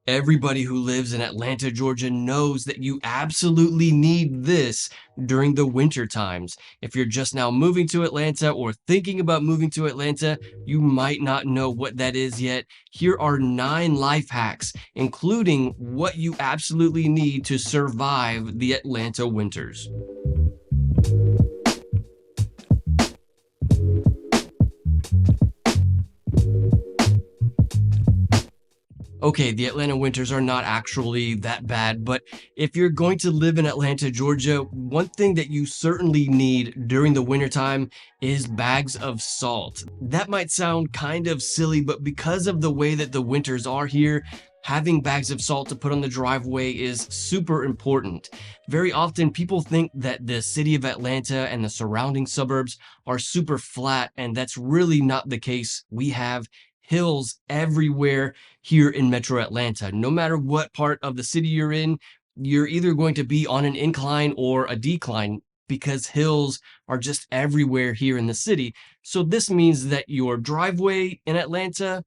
Everybody who lives in Atlanta, Georgia knows that you absolutely need this during the winter times. If you're just now moving to Atlanta or thinking about moving to Atlanta, you might not know what that is yet. Here are 9 life hacks, including what you absolutely need to survive the Atlanta winters. Okay, the Atlanta winters are not actually that bad, but if you're going to live in Atlanta, Georgia, one thing that you certainly need during the wintertime is bags of salt. That might sound kind of silly, but because of the way that the winters are here, having bags of salt to put on the driveway is super important. Very often, people think that the city of Atlanta and the surrounding suburbs are super flat, and that's really not the case. We have hills everywhere here in Metro Atlanta. No matter what part of the city you're in, you're either going to be on an incline or a decline because hills are just everywhere here in the city. So this means that your driveway in Atlanta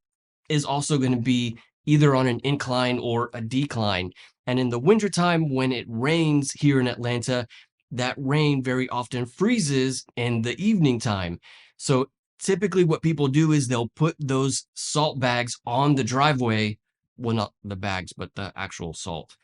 is also going to be either on an incline or a decline. And in the wintertime, when it rains here in Atlanta, that rain very often freezes in the evening time. So typically what people do is they'll put those salt bags on the driveway. Well, not the bags, but the actual salt.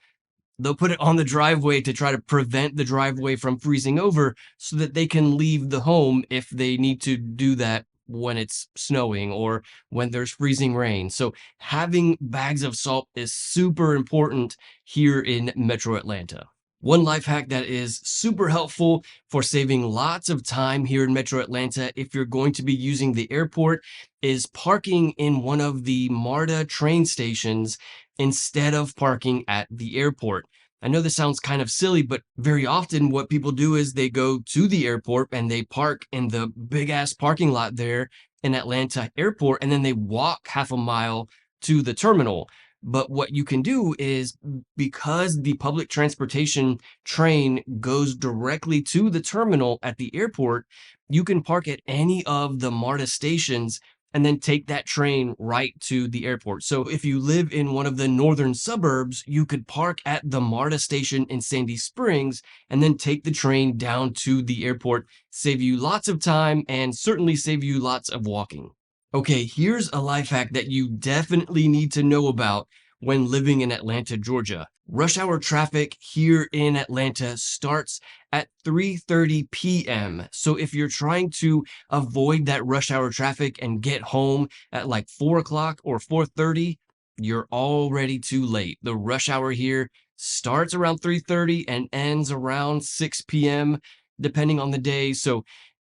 They'll put it on the driveway to try to prevent the driveway from freezing over so that they can leave the home if they need to do that when it's snowing or when there's freezing rain. So having bags of salt is super important here in Metro Atlanta. One life hack that is super helpful for saving lots of time here in Metro Atlanta if you're going to be using the airport is parking in one of the MARTA train stations instead of parking at the airport. I know this sounds kind of silly, but very often what people do is they go to the airport and they park in the big ass parking lot there in Atlanta airport, and then they walk half a mile to the terminal. But what you can do is, because the public transportation train goes directly to the terminal at the airport, you can park at any of the MARTA stations and then take that train right to the airport. So if you live in one of the northern suburbs, you could park at the MARTA station in Sandy Springs and then take the train down to the airport, save you lots of time and certainly save you lots of walking. Okay, here's a life hack that you definitely need to know about when living in Atlanta, Georgia. Rush hour traffic here in Atlanta starts at 3:30 p.m. So if you're trying to avoid that rush hour traffic and get home at like 4 o'clock or 4:30, you're already too late. The rush hour here starts around 3:30 and ends around 6 p.m. depending on the day. So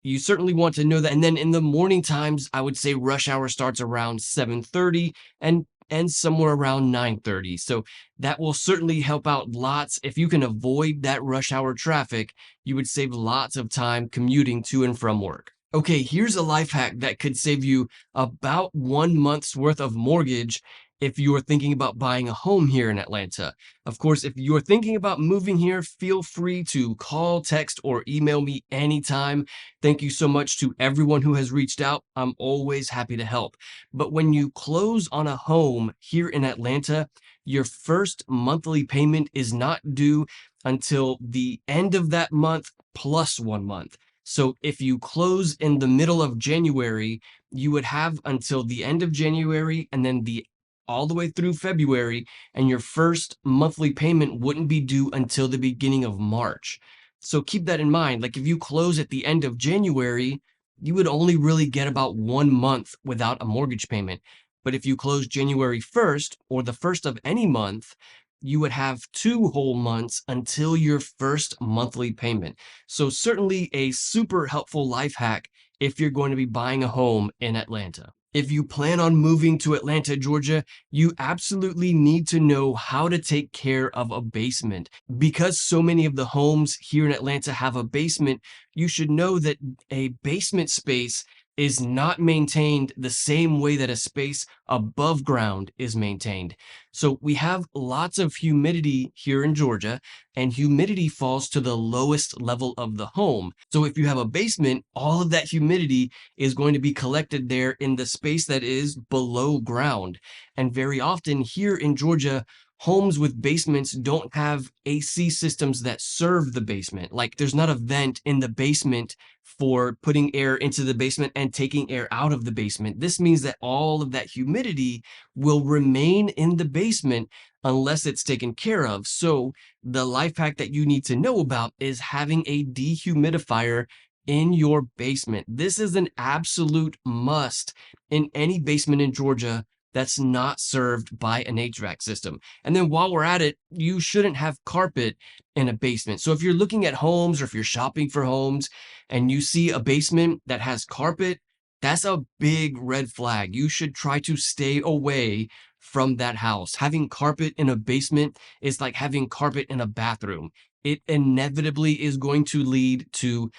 you certainly want to know that. And then in the morning times, I would say rush hour starts around 7:30 and ends somewhere around 9:30. So that will certainly help out lots. If you can avoid that rush hour traffic, you would save lots of time commuting to and from work. Okay, here's a life hack that could save you about 1 month's worth of mortgage if you're thinking about buying a home here in Atlanta. Of course, if you're thinking about moving here, feel free to call, text, or email me anytime. Thank you so much to everyone who has reached out. I'm always happy to help. But when you close on a home here in Atlanta, your first monthly payment is not due until the end of that month plus 1 month. So if you close in the middle of January, you would have until the end of January and then all the way through February, and your first monthly payment wouldn't be due until the beginning of March. So keep that in mind. Like if you close at the end of January, you would only really get about 1 month without a mortgage payment. But if you close January 1st or the first of any month, you would have 2 whole months until your first monthly payment. So certainly a super helpful life hack if you're going to be buying a home in Atlanta. If you plan on moving to Atlanta, Georgia, you absolutely need to know how to take care of a basement. Because so many of the homes here in Atlanta have a basement, you should know that a basement space is not maintained the same way that a space above ground is maintained. So we have lots of humidity here in Georgia, and humidity falls to the lowest level of the home. So if you have a basement, all of that humidity is going to be collected there in the space that is below ground. And very often here in Georgia, homes with basements don't have AC systems that serve the basement. Like there's not a vent in the basement for putting air into the basement and taking air out of the basement. This means that all of that humidity will remain in the basement unless it's taken care of. So the life hack that you need to know about is having a dehumidifier in your basement. This is an absolute must in any basement in Georgia that's not served by an HVAC system. And then while we're at it, you shouldn't have carpet in a basement. So if you're looking at homes or if you're shopping for homes and you see a basement that has carpet, that's a big red flag. You should try to stay away from that house. Having carpet in a basement is like having carpet in a bathroom. It inevitably is going to lead to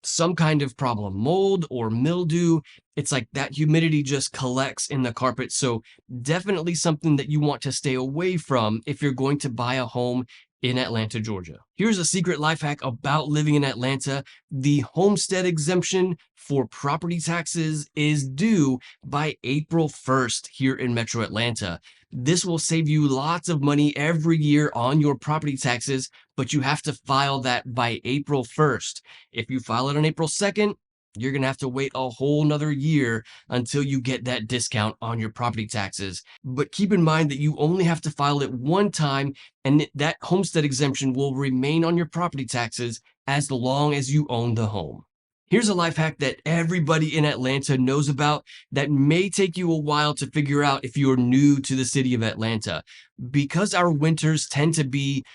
some kind of problem, mold or mildew. It's like that humidity just collects in the carpet. So definitely something that you want to stay away from if you're going to buy a home in Atlanta, Georgia. Here's a secret life hack about living in Atlanta. The homestead exemption for property taxes is due by April 1st here in Metro Atlanta. This will save you lots of money every year on your property taxes, but you have to file that by April 1st. If you file it on April 2nd, you're going to have to wait a whole nother year until you get that discount on your property taxes. But keep in mind that you only have to file it one time, and that homestead exemption will remain on your property taxes as long as you own the home. Here's a life hack that everybody in Atlanta knows about that may take you a while to figure out if you're new to the city of Atlanta. Because our winters tend to be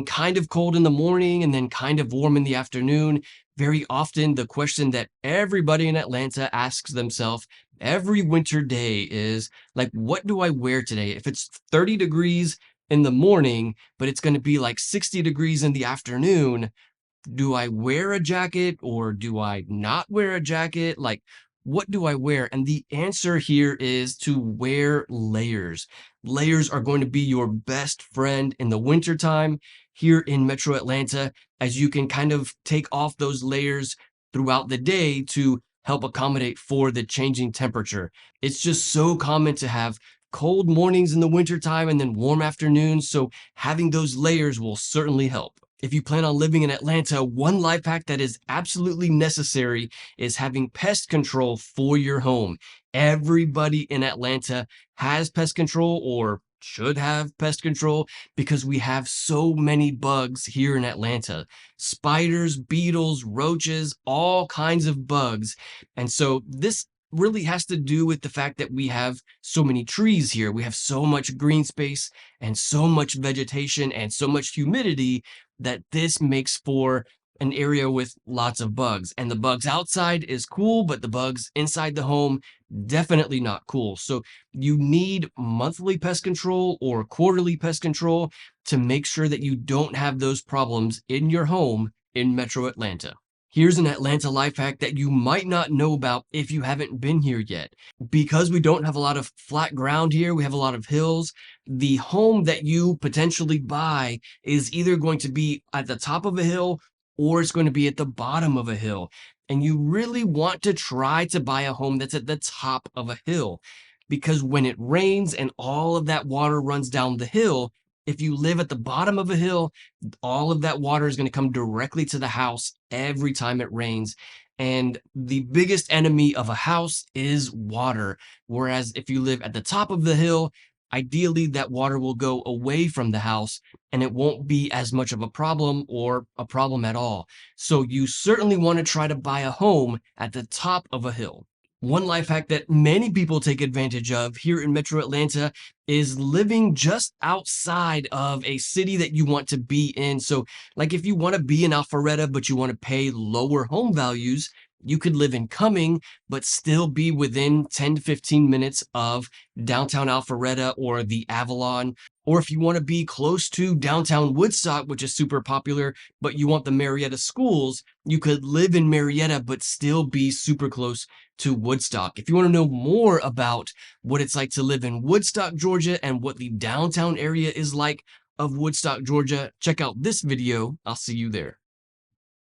kind of cold in the morning and then kind of warm in the afternoon, very often the question that everybody in Atlanta asks themselves every winter day is like, what do I wear today? If it's 30 degrees in the morning, but it's going to be like 60 degrees in the afternoon, do I wear a jacket or do I not wear a jacket? Like, what do I wear? And the answer here is to wear layers. Layers are going to be your best friend in the wintertime here in Metro Atlanta, as you can kind of take off those layers throughout the day to help accommodate for the changing temperature. It's just so common to have cold mornings in the wintertime and then warm afternoons. So having those layers will certainly help. If you plan on living in Atlanta, one life hack that is absolutely necessary is having pest control for your home. Everybody in Atlanta has pest control or should have pest control because we have so many bugs here in Atlanta. Spiders, beetles, roaches, all kinds of bugs. And so this really has to do with the fact that we have so many trees here. We have so much green space and so much vegetation and so much humidity that this makes for an area with lots of bugs. And the bugs outside is cool, but the bugs inside the home, definitely not cool. So you need monthly pest control or quarterly pest control to make sure that you don't have those problems in your home in Metro Atlanta. Here's an Atlanta life hack that you might not know about if you haven't been here yet. Because we don't have a lot of flat ground here, we have a lot of hills. The home that you potentially buy is either going to be at the top of a hill or it's going to be at the bottom of a hill. And you really want to try to buy a home that's at the top of a hill, because when it rains and all of that water runs down the hill, if you live at the bottom of a hill, all of that water is going to come directly to the house every time it rains. And the biggest enemy of a house is water. Whereas if you live at the top of the hill, ideally that water will go away from the house and it won't be as much of a problem or a problem at all. So you certainly want to try to buy a home at the top of a hill. One life hack that many people take advantage of here in Metro Atlanta is living just outside of a city that you want to be in. So like if you want to be in Alpharetta, but you want to pay lower home values, you could live in Cumming, but still be within 10 to 15 minutes of downtown Alpharetta or the Avalon. Or if you want to be close to downtown Woodstock, which is super popular, but you want the Marietta schools, you could live in Marietta but still be super close to Woodstock. If you want to know more about what it's like to live in Woodstock, Georgia, and what the downtown area is like of Woodstock, Georgia, check out this video. I'll see you there.